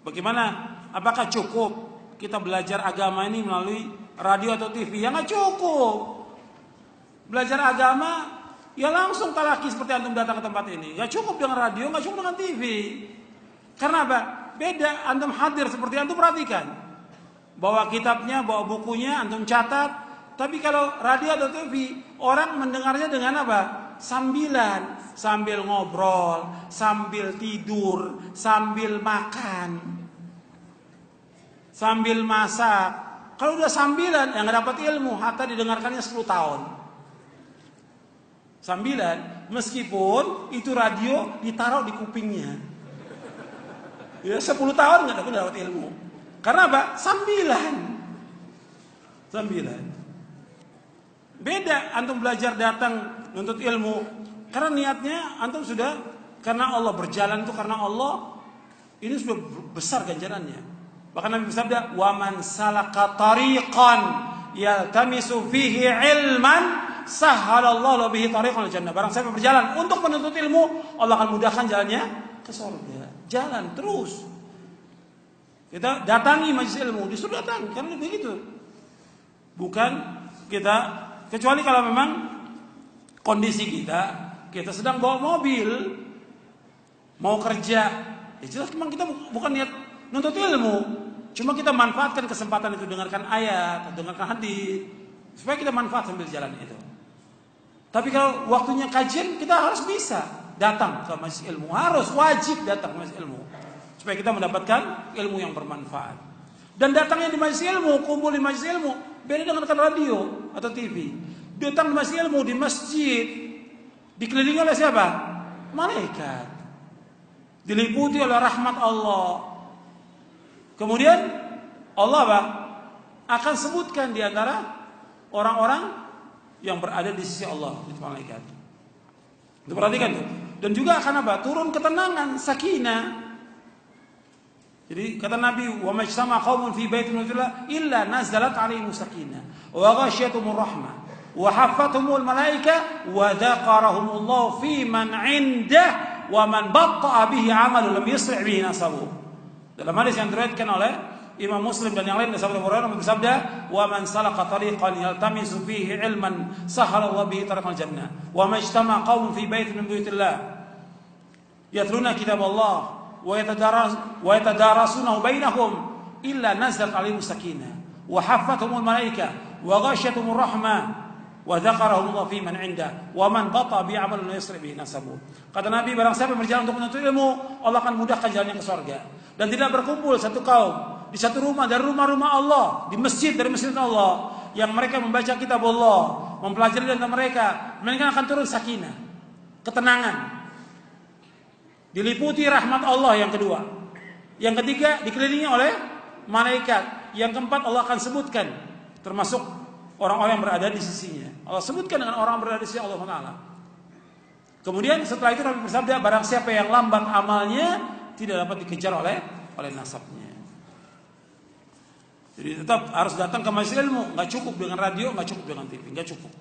Bagaimana? Apakah cukup kita belajar agama ini melalui radio atau TV? Ya nggak cukup. Belajar agama ya langsung talaki seperti antum datang ke tempat ini. Nggak cukup dengan radio, nggak cukup dengan TV. Karena apa? Beda. Antum hadir seperti antum perhatikan. Bawa kitabnya, bawa bukunya, antum catat. Tapi kalau radio atau TV, orang mendengarnya dengan apa? Sambilan, sambil ngobrol, sambil tidur, sambil makan, sambil masak. Kalau udah sambilan, yang nggak dapat ilmu, hatta didengarkannya 10 tahun. Sambilan, meskipun itu radio ditaruh di kupingnya, ya 10 tahun nggak dapat ilmu. Karena apa? Sambilan. Beda antum belajar datang nuntut ilmu karena niatnya antum sudah karena Allah, berjalan itu karena Allah, ini sudah besar ganjarannya. Bahkan Nabi bersabda, "Wa man salaka tariqan yaltamisu fihi ilman sahhalallahu bihi tariqan jannah." Barang siapa berjalan untuk menuntut ilmu, Allah akan mudahkan jalannya ke surga. Jalan terus. Kita datangi majelis ilmu, disuruh datang, kan begitu. Bukan kita, kecuali kalau memang kondisi kita sedang bawa mobil, mau kerja, ya jelas memang kita bukan niat nuntut ilmu, cuma kita manfaatkan kesempatan itu, dengarkan ayat, dengarkan hadis, supaya kita manfaat sambil jalan itu. Tapi kalau waktunya kajian, kita harus bisa datang ke majelis ilmu, harus wajib datang ke majelis ilmu, supaya kita mendapatkan ilmu yang bermanfaat. Dan datangnya di majelis ilmu, kumpul di majelis ilmu, beda dengan radio atau TV. Datang di majelis ilmu di masjid, dikelilingi oleh siapa? Malaikat. Diliputi oleh rahmat Allah. Kemudian Allah akan sebutkan di antara orang-orang yang berada di sisi Allah, itu malaikat. Itu perhatikan tuh. Dan juga akan turun ketenangan, sakinah. Jadi kata Nabi, "Wa majtama qaumun fi baitin min Allah illa nazalat 'alaihim sakinah wa ghashiyatuhumur rahmah wa hafathumul malaika wa dzakarahumullahu fi man 'indah wa man batta'a bihi 'amalu lam yusri' bihi nasabu." Dalam hadis yang diriwayatkan oleh Imam Muslim dan yang lain dari sahabat Abu Hurairah bersabda, "Wa man salaka tariqan yaltamisu fihi 'ilman sahhalallahu bihi tariqal jannah wa majtama qaumun fi baitin min buyutillah yatluna kitaballah wa yatadarasunahu bainahum illa nazalat 'alaihim sakinah wa haffathumul malaika wa ghashiyatuhumur rahmah wa dzakarahumullahu fi man 'inda wa man bata bi 'amalin yusri bihi nasabu." Kata Nabi, barang siapa berjalan untuk menuntut ilmu, Allah akan mudahkan jalannya ke surga. Dan tidak berkumpul satu kaum di satu rumah dari rumah-rumah Allah, di masjid dari masjid Allah, yang mereka membaca kitab Allah, mempelajari tentang mereka, melainkan akan turun sakinah, ketenangan, diliputi rahmat Allah. Yang kedua, yang ketiga dikelilingi oleh malaikat. Yang keempat Allah akan sebutkan termasuk orang-orang yang berada di sisinya. Allah sebutkan dengan orang berada di sisi Allah Taala. Kemudian setelah itu Nabi bersabda, barang siapa yang lambat amalnya tidak dapat dikejar oleh nasabnya. Jadi tetap harus datang ke majelis ilmu, nggak cukup dengan radio, nggak cukup dengan TV, nggak cukup.